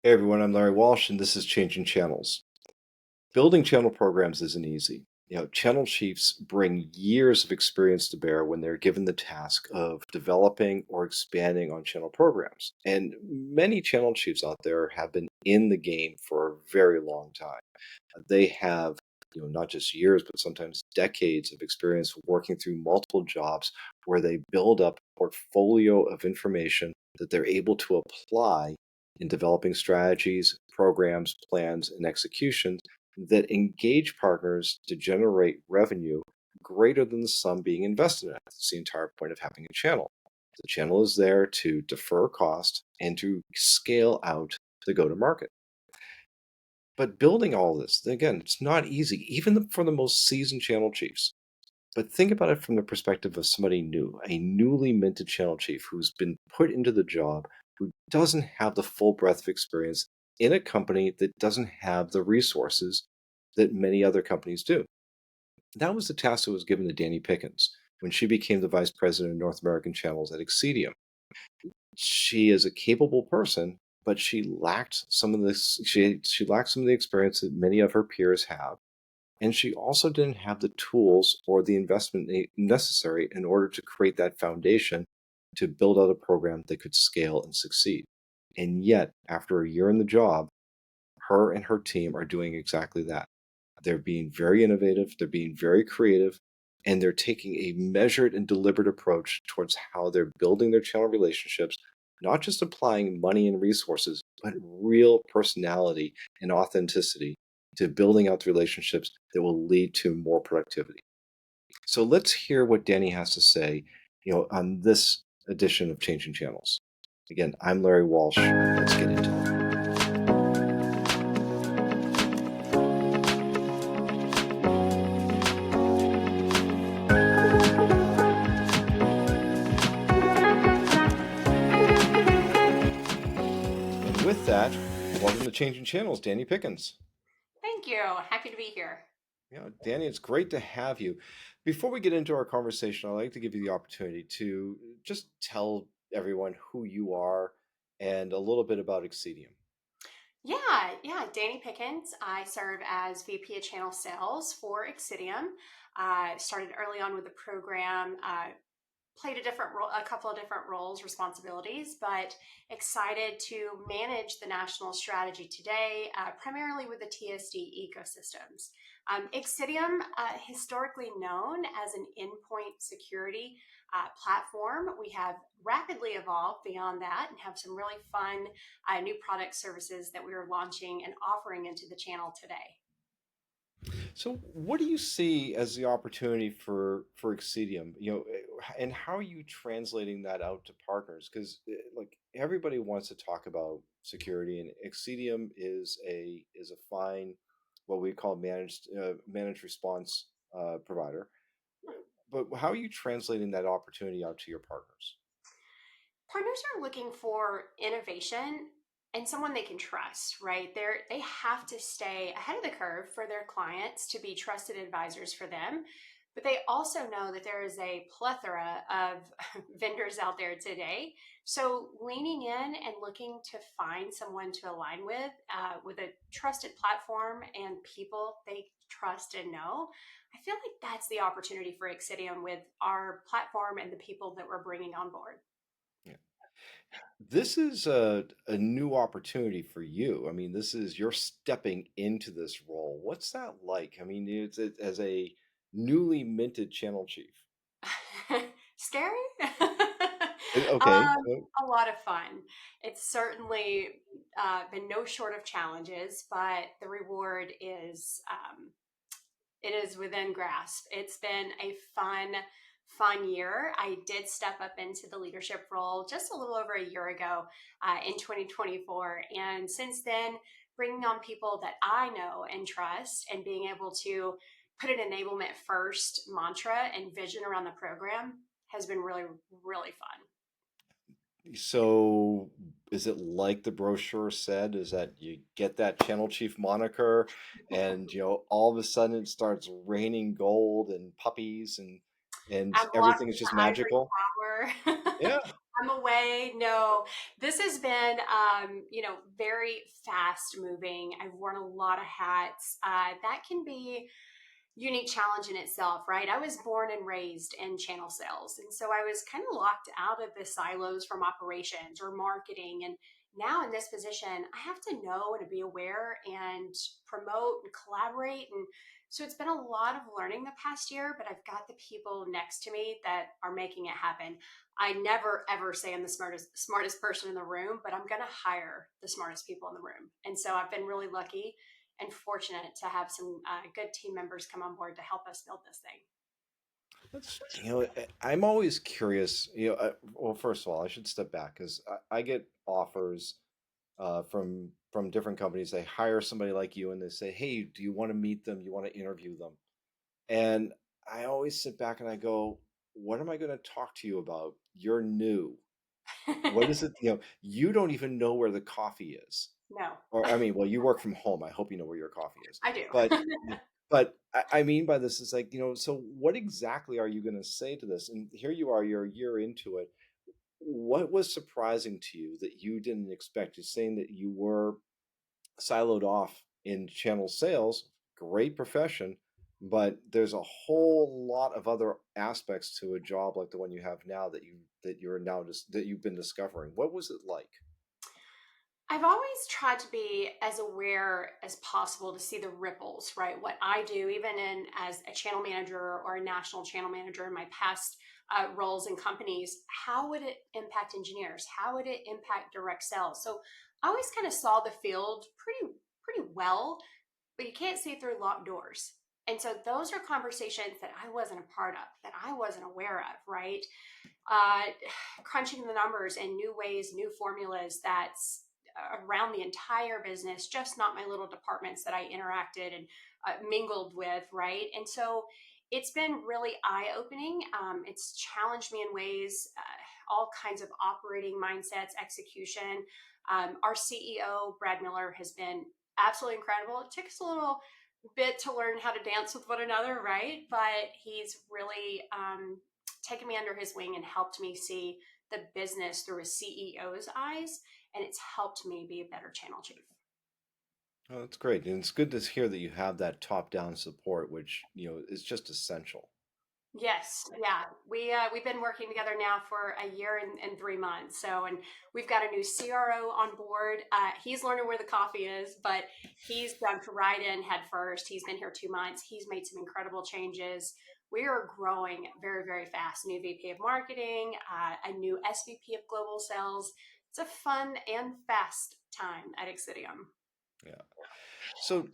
Hey everyone, I'm Larry Walsh, and this is Changing Channels. Building channel programs isn't easy. Channel chiefs bring years of experience to bear when they're given the task of developing or expanding on channel programs. And many channel chiefs out there have been in the game for a very long time. They have, not just years, but sometimes decades of experience working through multiple jobs where they build up a portfolio of information that they're able to apply in developing strategies, programs, plans, and executions that engage partners to generate revenue greater than the sum being invested in it. That's the entire point of having a channel. The channel is there to defer cost and to scale out the go-to-market. But building all this, again, it's not easy, even for the most seasoned channel chiefs. But think about it from the perspective of somebody new, a newly minted channel chief who's been put into the job, who doesn't have the full breadth of experience in a company that doesn't have the resources that many other companies do. That was the task that was given to Dani Pickens when she became the vice president of North American channels at Xcitium. She is a capable person, but she lacked some of this. She lacked some of the experience that many of her peers have, and she also didn't have the tools or the investment necessary in order to create that foundation to build out a program that could scale and succeed. And yet, after a year in the job, her and her team are doing exactly that. They're being very innovative, they're being very creative, and they're taking a measured and deliberate approach towards how they're building their channel relationships, not just applying money and resources, but real personality and authenticity to building out the relationships that will lead to more productivity. So let's hear what Dani has to say, on this edition of Changing Channels. Again, I'm Larry Walsh. Let's get into it. And with that, welcome to Changing Channels, Dani Pickens. Thank you. Happy to be here. Dani, it's great to have you. Before we get into our conversation, I'd like to give you the opportunity to just tell everyone who you are and a little bit about Xcitium. Dani Pickens. I serve as VP of Channel Sales for Xcitium. Started early on with the program. Played a different role, a couple of different roles, responsibilities, but excited to manage the national strategy today, primarily with the TSD ecosystems. Xcitium, historically known as an endpoint security platform, we have rapidly evolved beyond that and have some really fun new product services that we are launching and offering into the channel today. So, what do you see as the opportunity for Xcitium? And how are you translating that out to partners? Because like everybody wants to talk about security, and Xcitium is a fine, what we call managed response provider. But how are you translating that opportunity out to your partners? Partners are looking for innovation and someone they can trust, right? They have to stay ahead of the curve for their clients to be trusted advisors for them. But they also know that there is a plethora of vendors out there today. So leaning in and looking to find someone to align with a trusted platform and people they trust and know, I feel like that's the opportunity for Xcitium with our platform and the people that we're bringing on board. Yeah. This is a new opportunity for you. I mean, this is you're stepping into this role. What's that like? I mean, as a newly minted channel chief. Scary? Okay. A lot of fun. It's certainly been no short of challenges, but the reward is it is within grasp. It's been a fun year. I did step up into the leadership role just a little over a year ago in 2024, and since then, bringing on people that I know and trust, and being able to put an enablement first mantra and vision around the program has been really fun. So is it like the brochure said? Is that you get that channel chief moniker and all of a sudden it starts raining gold and puppies and I'm everything walking is just the magical? ivory tower. Yeah. I'm away. No, this has been, very fast moving. I've worn a lot of hats. That can be unique challenge in itself, right? I was born and raised in channel sales. And so I was kind of locked out of the silos from operations or marketing. And now in this position, I have to know and to be aware and promote and collaborate. And so it's been a lot of learning the past year, but I've got the people next to me that are making it happen. I never ever say I'm the smartest person in the room, but I'm going to hire the smartest people in the room. And so I've been really lucky and fortunate to have some good team members come on board to help us build this thing. That's, I'm always curious. Well, first of all, I should step back because I get offers from different companies. They hire somebody like you, and they say, "Hey, do you want to meet them? You want to interview them?" And I always sit back and I go, "What am I going to talk to you about? You're new. What is it? You don't even know where the coffee is." No, Or I mean, well, you work from home. I hope you know where your coffee is. I do. But but I mean by this is like, so what exactly are you going to say to this? And here you are, you're a year into it. What was surprising to you that you didn't expect? You're saying that you were siloed off in channel sales, great profession, but there's a whole lot of other aspects to a job like the one you have now that you're now just that you've been discovering. What was it like? I've always tried to be as aware as possible to see the ripples, right? What I do, even in as a channel manager or a national channel manager in my past roles in companies, how would it impact engineers? How would it impact direct sales? So I always kind of saw the field pretty well, but you can't see through locked doors. And so those are conversations that I wasn't a part of, that I wasn't aware of, right? uh, Crunching the numbers and new ways, new formulas that's around the entire business, just not my little departments that I interacted and mingled with, right? And so it's been really eye opening. It's challenged me in ways, all kinds of operating mindsets, execution. Our CEO, Brad Miller, has been absolutely incredible. It took us a little bit to learn how to dance with one another, right? But he's really taken me under his wing and helped me see the business through a CEO's eyes. And it's helped me be a better channel chief. Oh, that's great. And it's good to hear that you have that top-down support, which, is just essential. Yes, yeah, we've been working together now for a year and 3 months. So, and we've got a new CRO on board. He's learning where the coffee is, but he's jumped right in head first. He's been here 2 months. He's made some incredible changes. We are growing very, very fast. New VP of marketing, a new SVP of global sales. It's a fun and fast time at Xcitium. Yeah. So,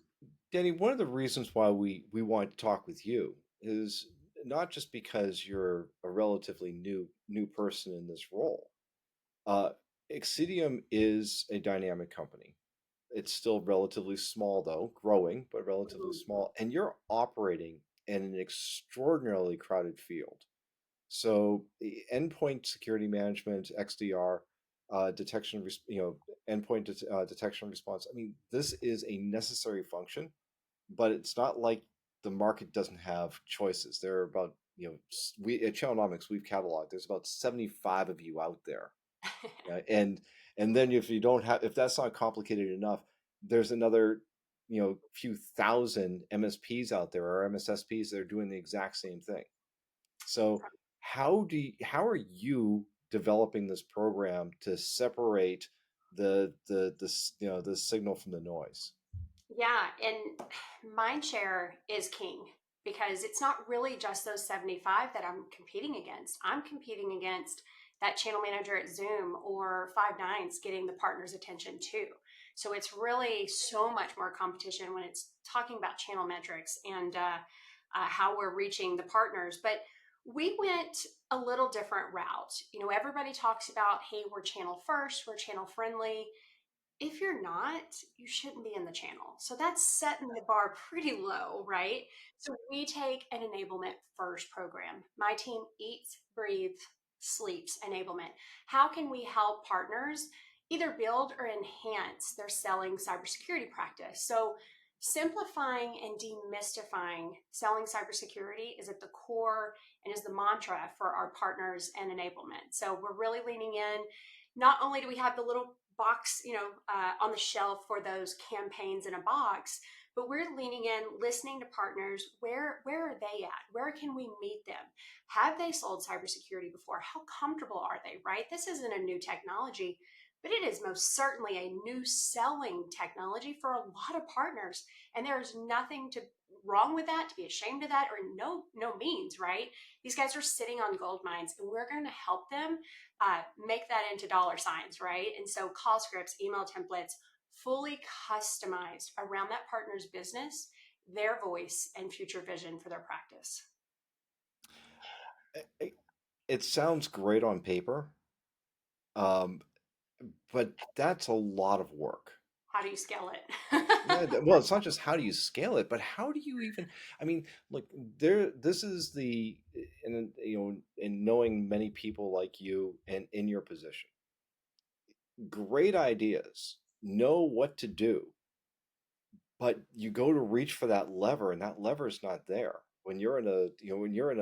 Danny, one of the reasons why we want to talk with you is not just because you're a relatively new person in this role. Uh, Excidium is a dynamic company. It's still relatively small, though, growing, but relatively Mhm. small. And you're operating in an extraordinarily crowded field. So, endpoint security management, XDR, detection, endpoint detection response. I mean, this is a necessary function, but it's not like the market doesn't have choices. There are about, we at Channelnomics, we've cataloged, there's about 75 of you out there. Yeah, and then if you don't have, if that's not complicated enough, there's another, few thousand MSPs out there or MSSPs that are doing the exact same thing. So how are you developing this program to separate the signal from the noise? Yeah, and mind share is king because it's not really just those 75 that I'm competing against. I'm competing against that channel manager at Zoom or Five Nines getting the partner's attention too. So it's really so much more competition when it's talking about channel metrics and how we're reaching the partners. But we went a little different route. Everybody talks about, hey, we're channel first, we're channel friendly. If you're not, you shouldn't be in the channel. So that's setting the bar pretty low, right? So we take an enablement first program. My team eats, breathes, sleeps enablement. How can we help partners either build or enhance their selling cybersecurity practice? So simplifying and demystifying selling cybersecurity is at the core and is the mantra for our partners and enablement. So we're really leaning in. Not only do we have the little box, on the shelf for those campaigns in a box, but we're leaning in, listening to partners. Where are they at? Where can we meet them? Have they sold cybersecurity before? How comfortable are they? Right? This isn't a new technology, but it is most certainly a new selling technology for a lot of partners, and there is nothing wrong with that, to be ashamed of that, or no means, right? These guys are sitting on gold mines, and we're going to help them make that into dollar signs, right? And so call scripts, email templates, fully customized around that partner's business, their voice, and future vision for their practice. It sounds great on paper, um, but that's a lot of work. How do you scale it? Yeah, well, it's not just how do you scale it, but how do you even, I mean, look, this is in knowing many people like you and in your position, great ideas, know what to do, but you go to reach for that lever and that lever is not there. When you're in a, when you're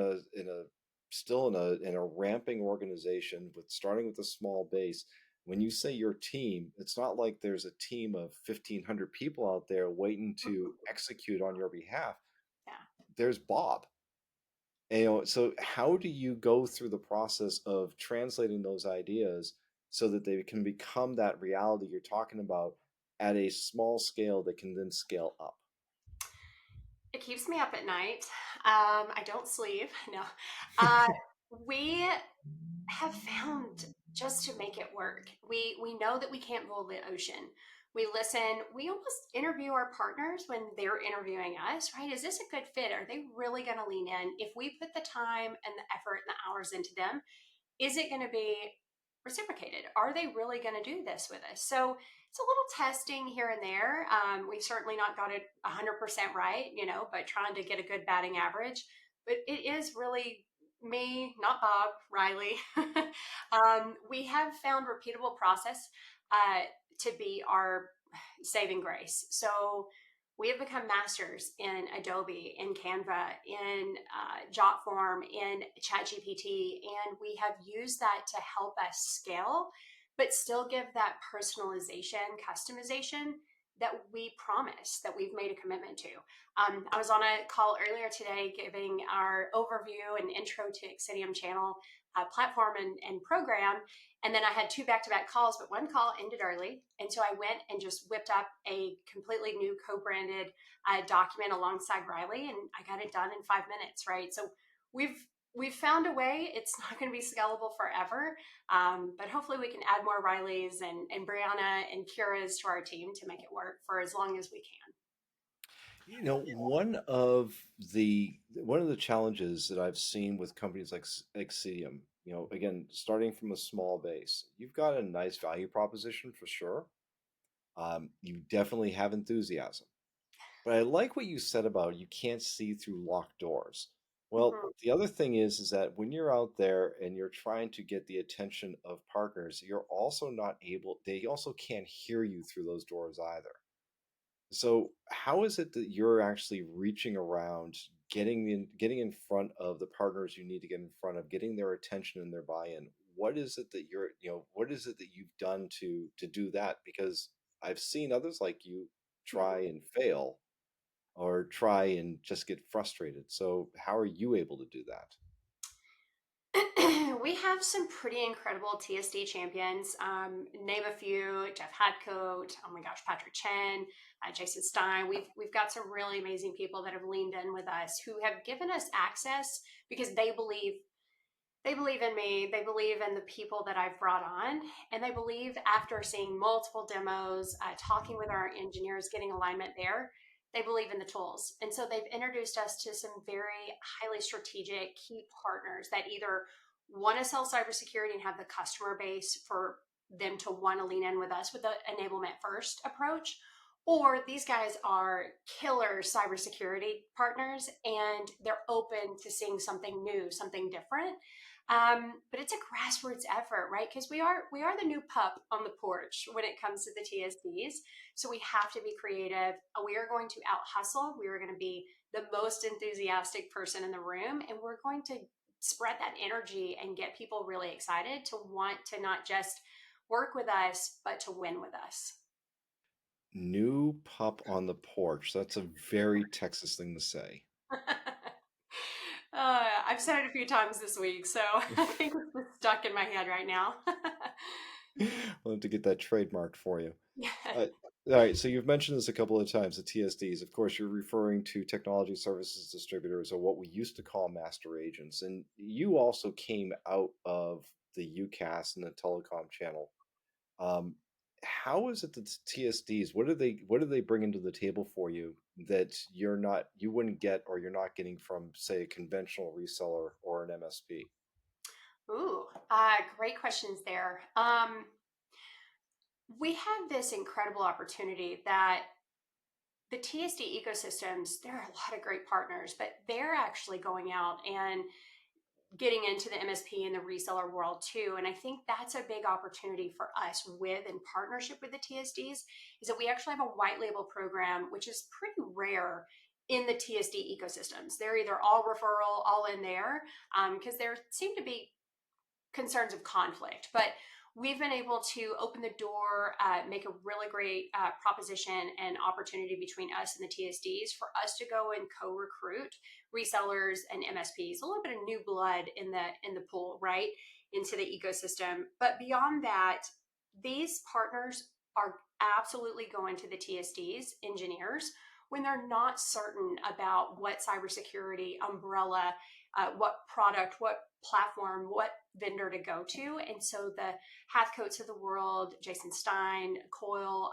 still in a ramping organization with starting with a small base, when you say your team, it's not like there's a team of 1,500 people out there waiting to execute on your behalf. Yeah. There's Bob. And, so how do you go through the process of translating those ideas so that they can become that reality you're talking about at a small scale that can then scale up? It keeps me up at night. I don't sleep. No. Uh, we have found, just to make it work, we know that we can't boil the ocean. We listen. We almost interview our partners when they're interviewing us, right? Is this a good fit? Are they really going to lean in? If we put the time and the effort and the hours into them, is it going to be reciprocated? Are they really going to do this with us? So it's a little testing here and there. We've certainly not got it 100% right, but trying to get a good batting average. But it is really me, not Bob, Riley. We have found repeatable process to be our saving grace. So we have become masters in Adobe, in Canva, in Jotform, in ChatGPT, and we have used that to help us scale, but still give that personalization, customization that we promise, that we've made a commitment to. I was on a call earlier today giving our overview and intro to Xcitium channel platform and program. And then I had two back-to-back calls, but one call ended early. And so I went and just whipped up a completely new co-branded document alongside Riley, and I got it done in 5 minutes, right? So we've found a way. It's not going to be scalable forever, but hopefully we can add more Rileys and Brianna and Kira's to our team to make it work for as long as we can. One of the challenges that I've seen with companies like Xcitium, again, starting from a small base, you've got a nice value proposition for sure. You definitely have enthusiasm. But I like what you said about you can't see through locked doors. Well, Mhm. the other thing is that when you're out there and you're trying to get the attention of partners, you're also not able, they also can't hear you through those doors either. So how is it that you're actually reaching around, getting in front of the partners you need to get in front of, getting their attention and their buy-in? What is it that what is it that you've done to do that? Because I've seen others like you try Mhm. and fail or try and just get frustrated. So how are you able to do that? We have some pretty incredible TSD champions. Name a few: Jeff Hadcoat, oh my gosh, Patrick Chen, Jason Stein. We've got some really amazing people that have leaned in with us, who have given us access because they believe in me. They believe in the people that I've brought on. And they believe, after seeing multiple demos, talking with our engineers, getting alignment there, they believe in the tools. And so they've introduced us to some very highly strategic key partners that either want to sell cybersecurity and have the customer base for them to want to lean in with us with the enablement first approach, or these guys are killer cybersecurity partners and they're open to seeing something new, something different. But it's a grassroots effort, right? Because we are the new pup on the porch when it comes to the TSDs. So we have to be creative. We are going to out hustle. We are going to be the most enthusiastic person in the room, and we're going to spread that energy and get people really excited to want to not just work with us, but to win with us. New pup on the porch. That's a very Texas thing to say. I've said it a few times this week, so I think it's just stuck in my head right now. We'll have to get that trademarked for you. Yeah. All right, so you've mentioned this a couple of times, the TSDs. Of course, you're referring to technology services distributors, or what we used to call master agents. And you also came out of the UCAS and the telecom channel. Um, how is it that the TSDs, what do they bring into the table for you that you wouldn't get, or you're not getting from, say, a conventional reseller or an MSP? Ooh, great questions there. We have this incredible opportunity that the TSD ecosystems, there are a lot of great partners, but they're actually going out and getting into the MSP and the reseller world too. And I think that's a big opportunity for us with in partnership with the TSDs is that we actually have a white label program, which is pretty rare in the TSD ecosystems. They're either all referral, all in there, because there seem to be concerns of conflict. But we've been able to open the door, make a really great proposition and opportunity between us and the TSDs for us to go and co-recruit resellers and MSPs, a little bit of new blood in the pool, right, into the ecosystem. But beyond that, these partners are absolutely going to the TSDs engineers when they're not certain about what cybersecurity umbrella, what product, what platform, what vendor to go to. And so the Hathcotes of the world, Jason Stein, Coil,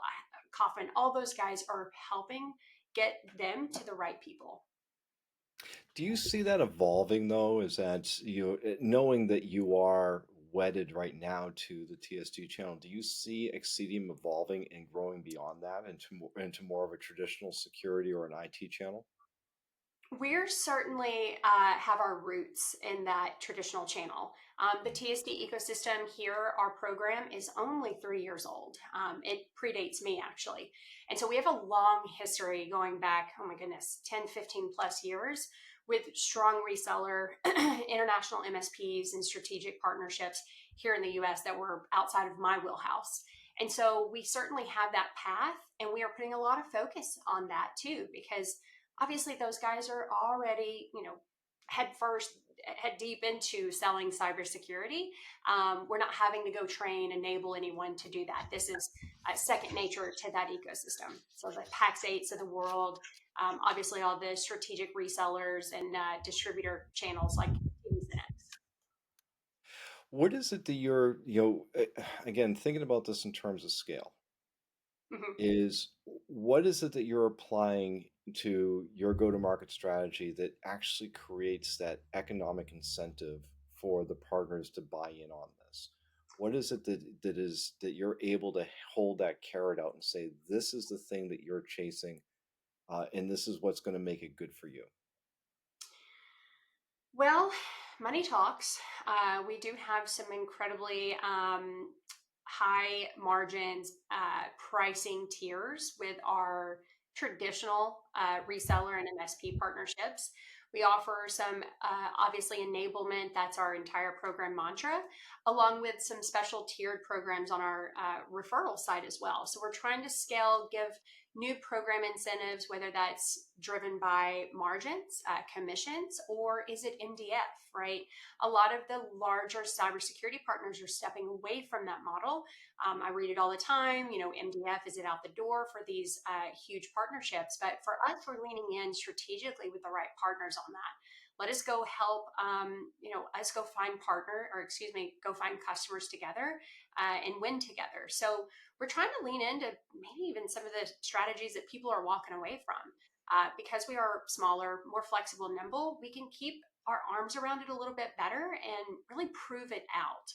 Coffin, all those guys are helping get them to the right people. Do you see that evolving though? Is that knowing that you are wedded right now to the TSD channel, do you see Xcitium evolving and growing beyond that into more of a traditional security or an IT channel? We're certainly have our roots in that traditional channel. The Mm. TSD ecosystem here, our program is only 3 years old. It predates me actually. And so we have a long history going back, oh my goodness, 10, 15 plus years with strong reseller, international MSPs, and strategic partnerships here in the US that were outside of my wheelhouse. And so we certainly have that path, and we are putting a lot of focus on that too, because obviously those guys are already, head first, head deep into selling cybersecurity. We're not having to go train, enable anyone to do that. This is second nature to that ecosystem. So the Pax 8s of the world, obviously all the strategic resellers and distributor channels like TVs. What is it that again, thinking about this in terms of scale, Mhm. is what is it that you're applying to your go-to-market strategy that actually creates that economic incentive for the partners to buy in on this? What is it that you're able to hold that carrot out and say, this is the thing that you're chasing, and this is what's going to make it good for you? Well, money talks. We do have some incredibly high margins pricing tiers with our traditional reseller and MSP partnerships. We offer some obviously enablement, that's our entire program mantra, along with some special tiered programs on our referral side as well. So we're trying to scale, give new program incentives, whether that's driven by margins, commissions, or is it MDF, right? A lot of the larger cybersecurity partners are stepping away from that model. I read it all the time. MDF, is it out the door for these huge partnerships? But for us, we're leaning in strategically with the right partners on that. Let us go help, us go find partner, or excuse me, go find customers together and win together. So we're trying to lean into maybe even some of the strategies that people are walking away from. Because we are smaller, more flexible, nimble, we can keep our arms around it a little bit better and really prove it out.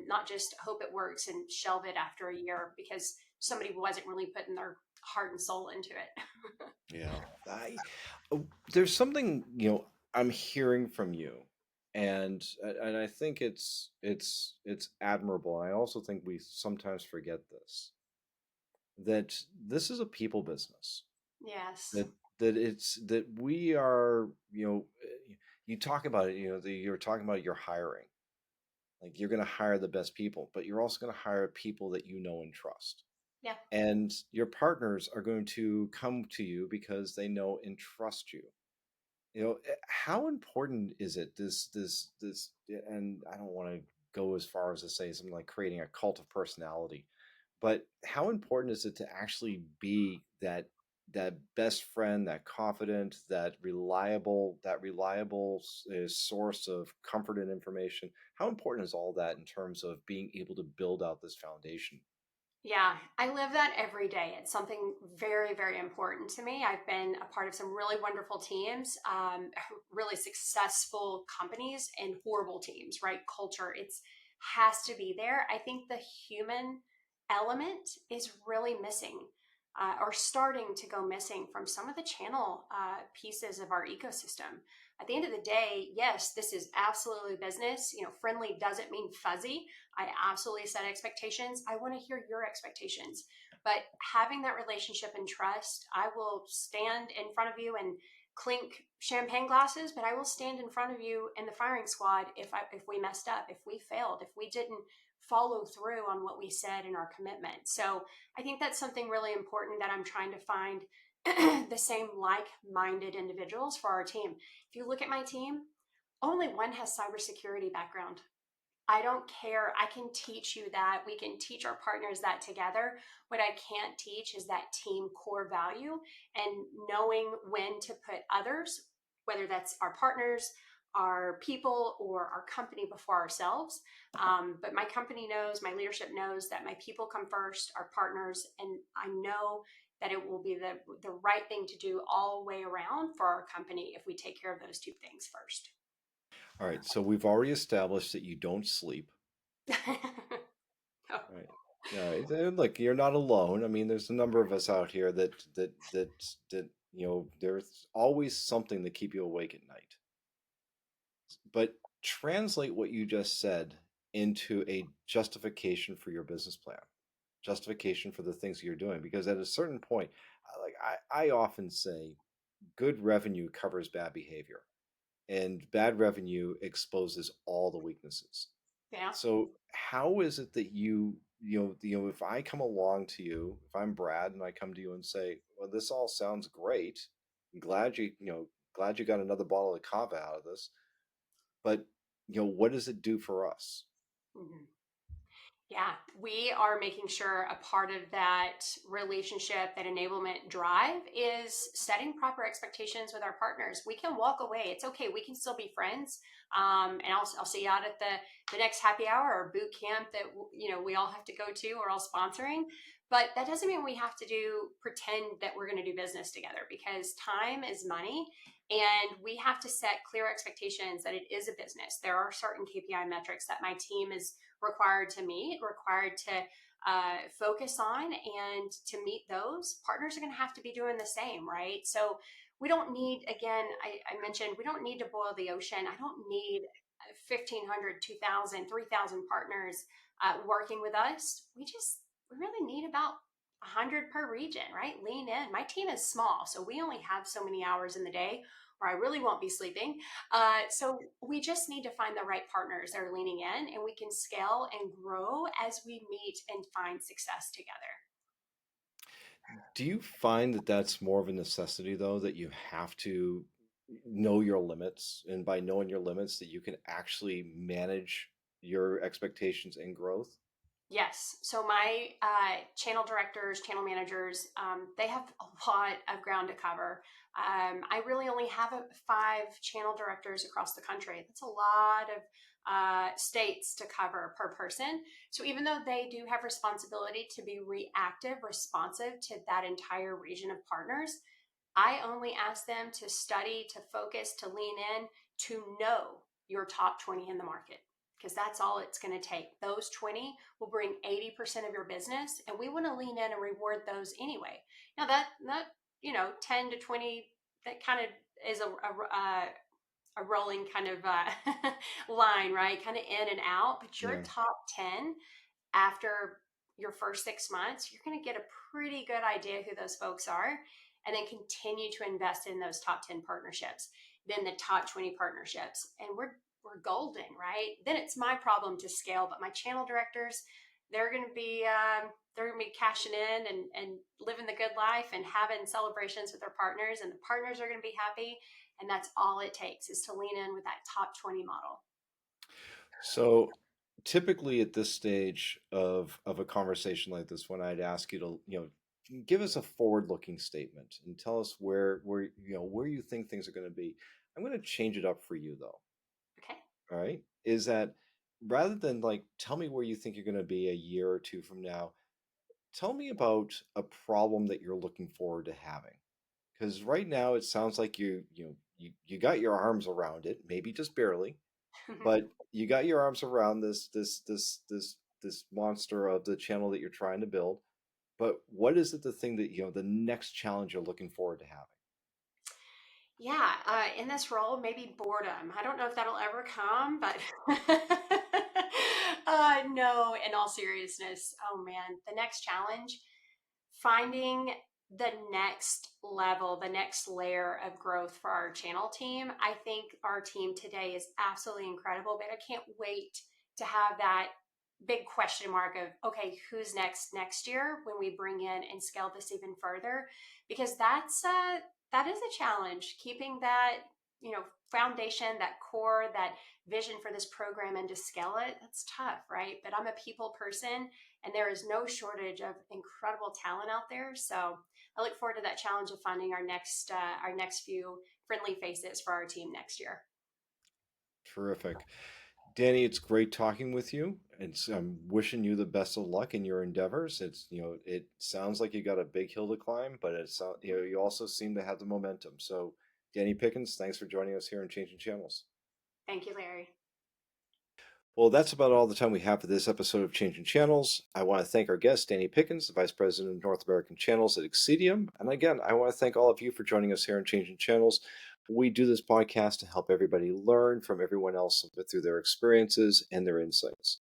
Not just hope it works and shelve it after a year because somebody wasn't really putting their heart and soul into it. Yeah, there's something I'm hearing from you, And I think it's admirable. I also think we sometimes forget this, that this is a people business. Yes. That we are, you talk about it, you're talking about your hiring. Like, you're going to hire the best people, but you're also going to hire people that you know and trust. Yeah. And your partners are going to come to you because they know and trust you. How important is it, this, and I don't want to go as far as to say something like creating a cult of personality, but how important is it to actually be that best friend, that confident, that reliable source of comfort and information? How important is all that in terms of being able to build out this foundation? Yeah, I live that every day. It's something very, very important to me. I've been a part of some really wonderful teams, really successful companies, and horrible teams, right? Culture, it's has to be there. I think the human element is really missing, or starting to go missing from some of the channel pieces of our ecosystem. At the end of the day, yes, this is absolutely business. Friendly doesn't mean fuzzy. I absolutely set expectations. I want to hear your expectations. But having that relationship and trust, I will stand in front of you and clink champagne glasses, but I will stand in front of you in the firing squad if we messed up, if we failed, if we didn't follow through on what we said in our commitment. So I think that's something really important that I'm trying to find the same like-minded individuals for our team. If you look at my team, only one has cybersecurity background. I don't care. I can teach you that. We can teach our partners that together. What I can't teach is that team core value and knowing when to put others, whether that's our partners, our people, or our company before ourselves. But my company knows, my leadership knows that my people come first, our partners, and I know that it will be the right thing to do all the way around for our company if we take care of those two things first. All right, so we've already established that you don't sleep. Oh, Right. All right. And look, you're not alone. I mean, there's a number of us out here that there's always something to keep you awake at night. But translate what you just said into a justification for your business plan, justification for the things you're doing. Because at a certain point, I often say, good revenue covers bad behavior, and bad revenue exposes all the weaknesses. yeah. So how is it that if I come along to you, if I'm Brad and I come to you and say, well, this all sounds great. I'm glad you got another bottle of cava out of this, but what does it do for us? Mhm. Yeah, we are making sure a part of that relationship, that enablement drive is setting proper expectations with our partners. We can walk away. It's okay. We can still be friends. And I'll see you out at the next happy hour or boot camp that, we all have to go to or all sponsoring. But that doesn't mean we have to pretend that we're going to do business together, because time is money and we have to set clear expectations that it is a business. There are certain KPI metrics that my team is required to meet, required to focus on. And to meet those, partners are going to have to be doing the same, right? So we don't need, again, I mentioned, we don't need to boil the ocean. I don't need 1,500, 2,000, 3,000 partners working with us. We really need about 100 per region, right? Lean in. My team is small, so we only have so many hours in the day where I really won't be sleeping. So we just need to find the right partners that are leaning in, and we can scale and grow as we meet and find success together. Do you find that that's more of a necessity, though, that you have to know your limits, and by knowing your limits, that you can actually manage your expectations and growth? Yes. So my channel directors, channel managers, they have a lot of ground to cover. I really only have 5 channel directors across the country. That's a lot of states to cover per person. So even though they do have responsibility to be reactive, responsive to that entire region of partners, I only ask them to study, to focus, to lean in, to know your top 20 in the market, because that's all it's going to take. Those 20 will bring 80% of your business, and we want to lean in and reward those anyway. Now that 10 to 20, that kind of is a rolling kind of line, right? Kind of in and out. But your Yeah. top 10 after your first 6 months, you're going to get a pretty good idea who those folks are, and then continue to invest in those top 10 partnerships, then the top 20 partnerships. And we're golden, right? Then it's my problem to scale, but my channel directors, they're going to be they're going to be cashing in and living the good life and having celebrations with their partners, and the partners are going to be happy. And that's all it takes, is to lean in with that top 20 model. So typically at this stage of a conversation like this, when I'd ask you to, give us a forward-looking statement and tell us where you think things are going to be. I'm going to change it up for you though. Okay. All right. Is that rather than like tell me where you think you're going to be a year or two from now, tell me about a problem that you're looking forward to having. Because right now it sounds like you got your arms around it, maybe just barely, but you got your arms around this monster of the channel that you're trying to build. But what is it the thing that the next challenge you're looking forward to having? Yeah, in this role, maybe boredom. I don't know if that'll ever come, but no, in all seriousness, oh man, the next challenge, finding the next level, the next layer of growth for our channel team. I think our team today is absolutely incredible, but I can't wait to have that big question mark of, okay, who's next year when we bring in and scale this even further, because that is a challenge, keeping that, foundation, that core, that vision for this program, and to scale it. That's tough, right? But I'm a people person, and there is no shortage of incredible talent out there. So I look forward to that challenge of finding our next few friendly faces for our team next year. Terrific. Danny, it's great talking with you. I'm wishing you the best of luck in your endeavors. It sounds like you got a big hill to climb, but you also seem to have the momentum. So, Danny Pickens, thanks for joining us here on Changing Channels. Thank you, Larry. Well, that's about all the time we have for this episode of Changing Channels. I want to thank our guest, Danny Pickens, the Vice President of North American Channels at Xcitium. And again, I want to thank all of you for joining us here on Changing Channels. We do this podcast to help everybody learn from everyone else through their experiences and their insights.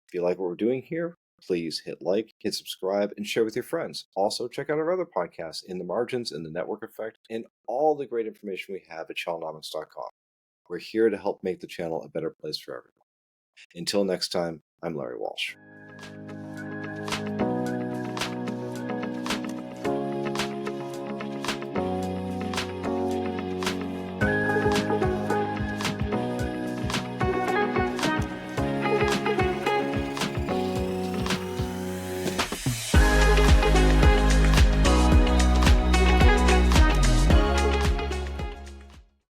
If you like what we're doing here, please hit like, hit subscribe, and share with your friends. Also, check out our other podcasts, In the Margins and The Network Effect, and all the great information we have at channelnomics.com. We're here to help make the channel a better place for everyone. Until next time, I'm Larry Walsh.